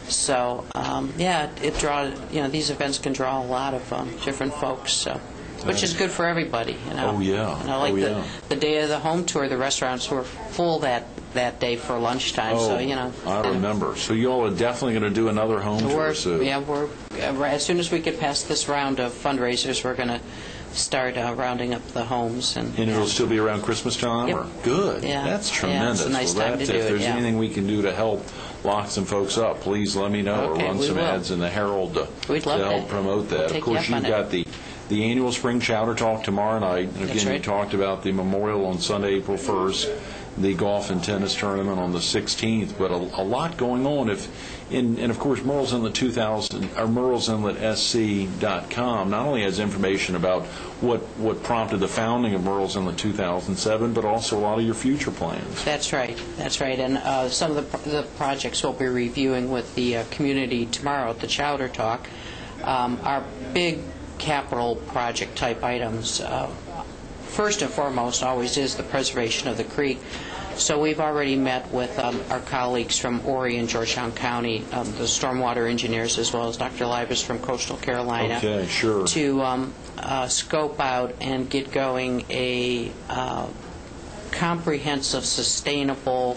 So yeah, it draws. These events can draw a lot of different folks. So. Which is good for everybody, Oh, yeah. Like the day of the home tour, the restaurants were full that day for lunchtime. Oh, so I remember. So you all are definitely going to do another home tour soon. Yeah, we're as soon as we get past this round of fundraisers, we're going to start rounding up the homes. And it'll still be around Christmas time? Yep. Or? Good. Yeah. That's tremendous. Yeah, it's a nice time to do it. If there's anything we can do to help lock some folks up, please let me know, Okay, or run some will. ads in the Herald to help promote that. Of course, you've got the annual Spring Chowder Talk tomorrow night. And again, you talked about the memorial on Sunday, April 1st, the golf and tennis tournament on the 16th, but a lot going on. And of course, Murrells Inlet 2000 or MurrellsInletSC.com not only has information about what prompted the founding of Murrells Inlet 2007, but also a lot of your future plans. That's right. And some of the projects we'll be reviewing with the community tomorrow at the Chowder Talk are big capital project type items. First and foremost always is the preservation of the creek. So we've already met with our colleagues from Horry and Georgetown County, the stormwater engineers, as well as Dr. Libas from Coastal Carolina, okay, sure, to scope out and get going a comprehensive, sustainable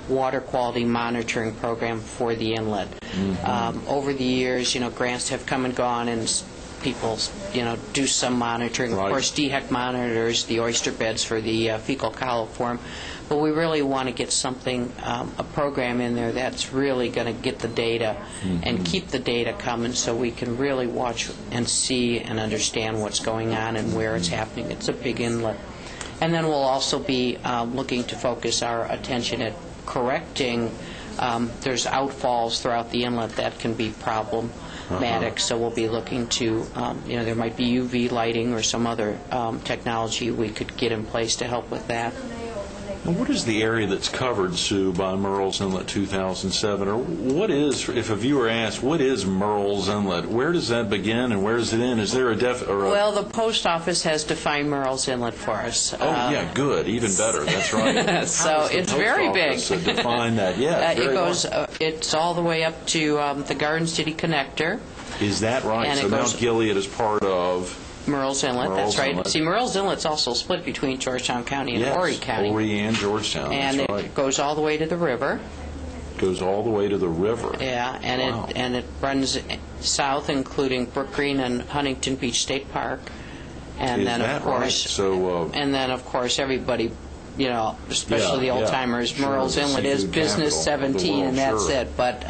water quality monitoring program for the inlet. Mm-hmm. Over the years, grants have come and gone, and people, do some monitoring. Right. Of course, DHEC monitors the oyster beds for the fecal coliform, but we really want to get something, a program in there that's really going to get the data and keep the data coming, so we can really watch and see and understand what's going on and where it's happening. It's a big inlet. And then we'll also be looking to focus our attention at correcting. There's outfalls throughout the inlet that can be problematic, so we'll be looking to, there might be UV lighting or some other technology we could get in place to help with that. And what is the area that's covered, Sue, by Murrells Inlet 2007? Or what is, if a viewer asks, what is Murrells Inlet? Where does that begin and where does it end? Is there a Well, the post office has defined Murrells Inlet for us. Oh, yeah, good. Even better. That's right. So it's very big. Define that. Yeah, it goes. It's all the way up to the Garden City Connector. Is that right? And so Mount Gilead is part of Murrells Inlet, that's right. Inlet. See, Murrells Inlet's also split between Georgetown County and Horry County. Horry and Georgetown, and that's right. It goes all the way to the river. Goes all the way to the river. Yeah, and it runs south, including Brook Green and Huntington Beach State Park. And Is then that of course, right? So, and then of course everybody, especially the old timers, Murrells Inlet is Business 17, and that's it. But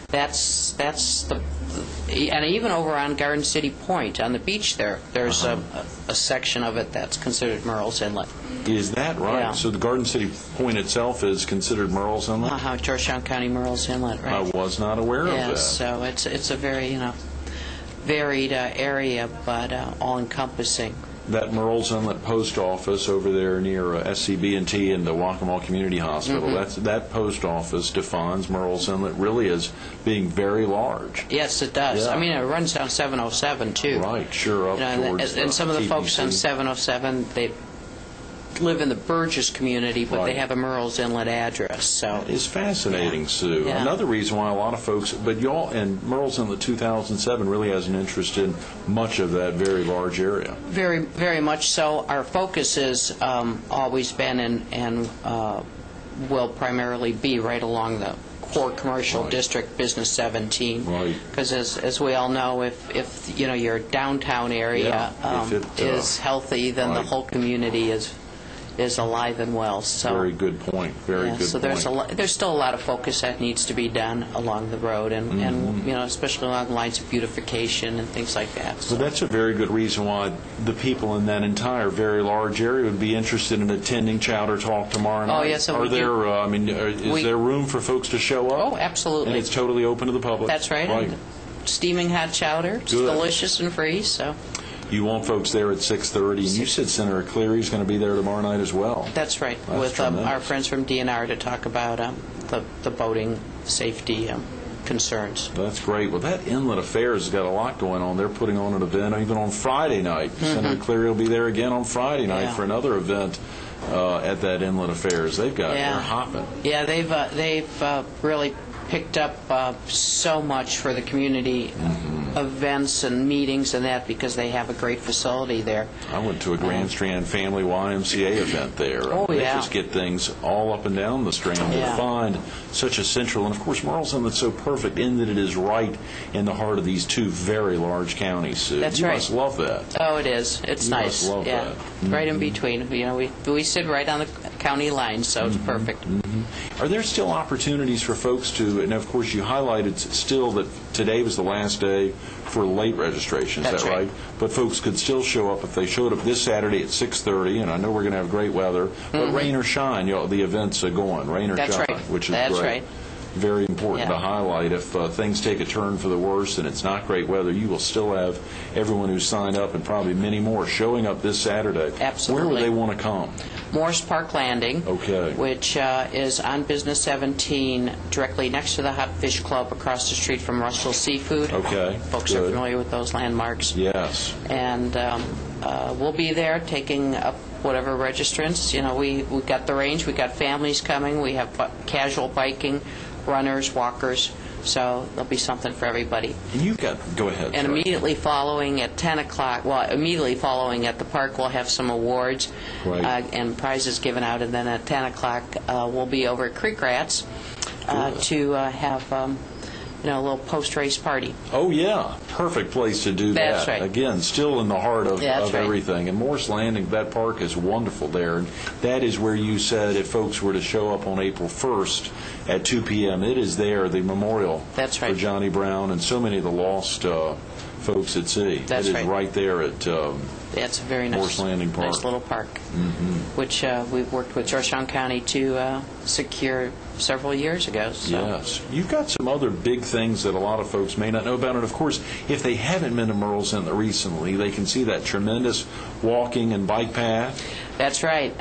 that's the. And even over on Garden City Point, on the beach there's a section of it that's considered Murrells Inlet. Is that right? Yeah. So the Garden City Point itself is considered Murrells Inlet? Georgetown County Murrells Inlet, right. I was not aware of that. Yes, so it's a very, varied area, but all-encompassing. That Murrells Inlet post office over there near SCB&T and the Waccamaw Community Hospital, that post office defines Murrells Inlet really as being very large. Yes, it does. Yeah. I mean, it runs down 707, too. Right, sure, up towards and some of the TPC. folks on 707, they live in the Burgess community, but they have a Murrells Inlet address. So it's fascinating, Sue. Yeah. Another reason why a lot of folks, but y'all and Murrells Inlet 2007 really has an interest in much of that very large area. Very, very much so. Our focus has always been and will primarily be right along the core commercial district, Business 17. Right. Because as we all know, if your downtown area is healthy, then the whole community is alive and well. So very good point. Very good so point. There's still a lot of focus that needs to be done along the road, and especially along the lines of beautification and things like that. So that's a very good reason why the people in that entire very large area would be interested in attending Chowder Talk tomorrow night. Oh yes, so is there room for folks to show up? Oh, absolutely. And it's totally open to the public. That's right. Right. And steaming hot chowder. It's delicious and free. So. You want folks there at 6:30, and you said Senator Cleary's going to be there tomorrow night as well. That's right, with our friends from DNR to talk about the boating safety concerns. That's great. Well, that Inlet Affairs has got a lot going on. They're putting on an event even on Friday night. Senator Cleary will be there again on Friday night for another event at that Inlet Affairs. They're hopping. Yeah, they've really picked up so much for the community events and meetings and that because they have a great facility there. I went to a Grand Strand Family YMCA event there. Oh, They yeah. just get things all up and down the Strand. Yeah. To find such a central, and of course Murrells Inlet's so perfect in that it is right in the heart of these two very large counties, Sue. That's you right. must love that. Oh, it is. It's You nice. must love yeah. that. Right in between. You know, we sit right on the county line, so it's perfect. Are there still opportunities for folks to, and of course you highlighted still that today was the last day for late registration, is That's that right. But folks could still show up if they showed up this Saturday at 6:30, and I know we're going to have great weather, but rain or shine, the events are going, rain or That's shine, right. which is That's great. right. Very important Yeah. to highlight. If things take a turn for the worse and it's not great weather, you will still have everyone who's signed up and probably many more showing up this Saturday. Absolutely. Where would they want to come? Morris Park Landing, Okay. which is on Business 17, directly next to the Hot Fish Club, across the street from Russell Seafood. Okay, Folks are good. familiar with those landmarks. Yes. And we'll be there taking up whatever registrants. You know, we got the range, we got families coming, we have casual biking, runners, walkers, so there'll be something for everybody. And you've got, go ahead. And sorry. immediately following at 10 o'clock, immediately following at the park, we'll have some awards Right. and prizes given out. And then at 10 o'clock, we'll be over at Creek Rats to have a little post-race party. Oh, yeah. Perfect place to do That's that. right. Again, still in the heart of That's right. everything. And Morris Landing, that park is wonderful there. And that is where you said if folks were to show up on April 1st at 2 p.m., it is there, the memorial That's for right. Johnny Brown and so many of the lost folks at sea. That's it is right. there at It's a very Morris Landing Park. nice little park, which we've worked with Georgetown County to secure several years ago. So. Yes. You've got some other big things that a lot of folks may not know about. And, of course, if they haven't been to Murrells Inlet recently, they can see that tremendous walking and bike path. That's right.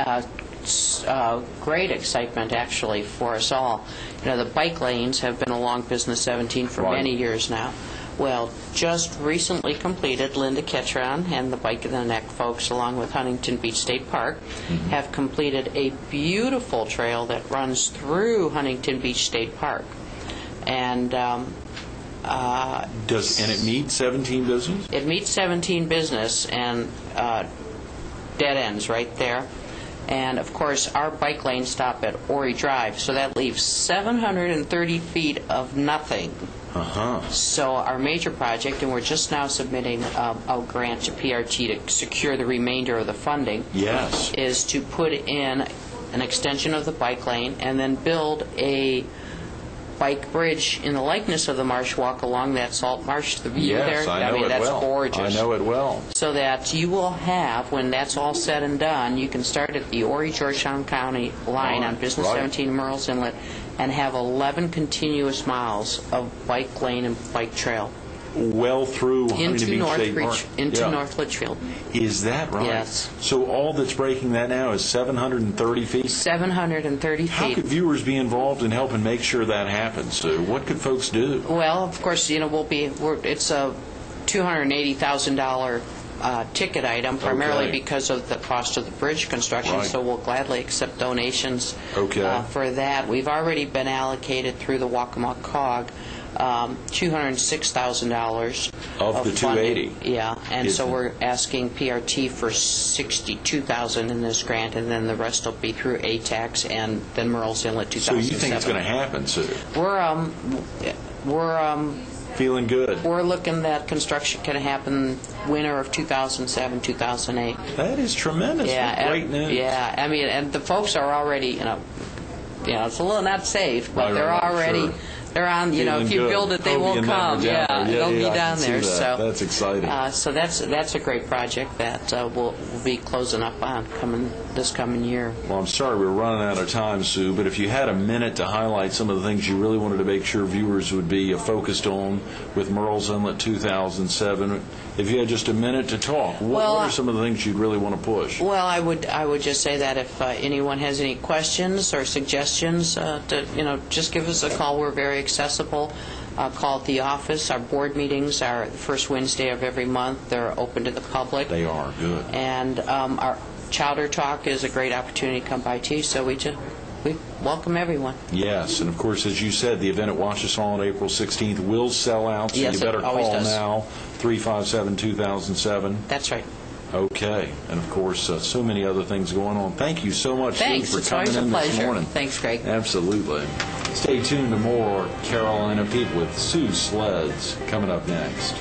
Great excitement, actually, for us all. You know, the bike lanes have been along Business 17 for Right. many years now. Well, just recently completed, Linda Ketron and the Bike in the Neck folks, along with Huntington Beach State Park, have completed a beautiful trail that runs through Huntington Beach State Park. And It meets 17 business? it meets 17 business and dead ends right there. And, of course, our bike lanes stop at Ori Drive, so that leaves 730 feet of nothing. So our major project, and we're just now submitting a grant to PRT to secure the remainder of the funding, Yes. is to put in an extension of the bike lane and then build a bike bridge in the likeness of the Marsh Walk along that salt marsh. The view Yes, there, I know it that's well. gorgeous. I know it well. So that you will have, when that's all said and done, you can start at the Ori-Georgetown County line on Business right. 17 Murrells Inlet and have 11 continuous miles of bike lane and bike trail Well through Huntington into Beach State Park. North Litchfield. Is that right? Yes. So all that's breaking that now is 730 feet? 730 How feet. could viewers be involved in helping make sure that happens, Sue? What could folks do? Well, of course, it's a $280,000 ticket item, primarily Okay. because of the cost of the bridge construction, Right. so we'll gladly accept donations Okay. for that. We've already been allocated through the Waccamaw COG $206,000 Of the funding. 280. Yeah, and Is so it- we're asking PRT for $62,000 in this grant, and then the rest will be through ATAX and then Murrells Inlet So 2007. you think it's going to happen, Sue? Feeling good. We're looking that construction can happen winter of 2007, 2008. That is tremendous. Yeah, Great news. Yeah, I mean, and the folks are already, it's a little not safe, but Right, they're right, already, sure. they're on, Feeling if you good. build it, they Toby will and them are come. down there. They'll be I down can see there. that. So That's exciting. So that's a great project that we'll be closing up on this coming year. Well, I'm sorry we're running out of time, Sue, but if you had a minute to highlight some of the things you really wanted to make sure viewers would be focused on with Murrells Inlet 2007, if you had just a minute to talk, what are some of the things you'd really want to push? Well, I would just say that if anyone has any questions or suggestions, just give us a call. We're very accessible. Call at the office. Our board meetings are the first Wednesday of every month. They're open to the public. They are, good. And our Chowder Talk is a great opportunity to come by too. So we just we welcome everyone. Yes, and of course, as you said, the event at Wausau on April 16th will sell out, so yes, you better it always call does. now, 357-2007. That's right. Okay, and of course, so many other things going on. Thank you so much, Thanks. Sue, for It's coming always a in this pleasure. morning. Thanks, Greg. Absolutely. Stay tuned to more Carolina People with Sue Sledz coming up next.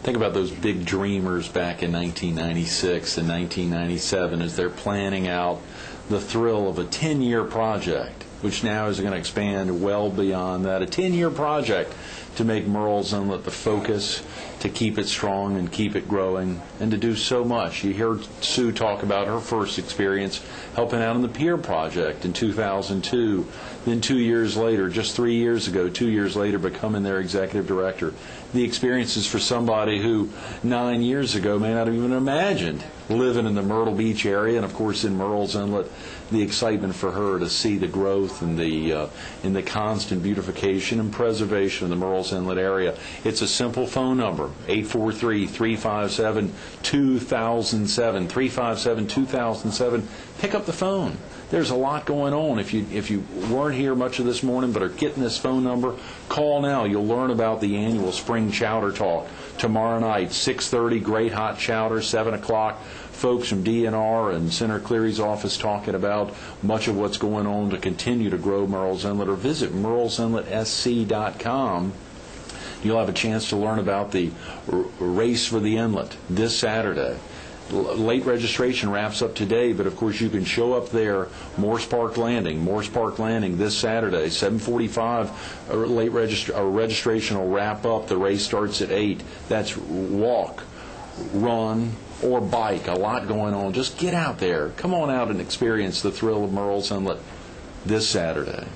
Think about those big dreamers back in 1996 and 1997 as they're planning out the thrill of a 10-year project, which now is going to expand well beyond that. A 10-year project to make Murrells Inlet the focus, to keep it strong and keep it growing, and to do so much. You heard Sue talk about her first experience helping out on the Pier project in 2002. Then 2 years later, just 3 years ago, 2 years later, becoming their executive director. The experiences for somebody who 9 years ago may not have even imagined living in the Myrtle Beach area, and of course in Murrells Inlet, the excitement for her to see the growth and the constant beautification and preservation of the Murrells Inlet area. It's a simple phone number, 843-357-2007, 357-2007. Pick up the phone. There's a lot going on. If you weren't here much of this morning but are getting this phone number, call now. You'll learn about the annual Spring Chowder Talk tomorrow night, 6:30, great hot chowder, 7 o'clock. Folks from DNR and Senator Cleary's office talking about much of what's going on to continue to grow Murrells Inlet, or visit murrellsinletsc.com. You'll have a chance to learn about the race for the inlet this Saturday. Late registration wraps up today, but of course you can show up there, Morse Park Landing this Saturday, 7:45. Registration will wrap up. The race starts at 8. That's walk, run, or bike. A lot going on. Just get out there. Come on out and experience the thrill of Murrells Inlet this Saturday.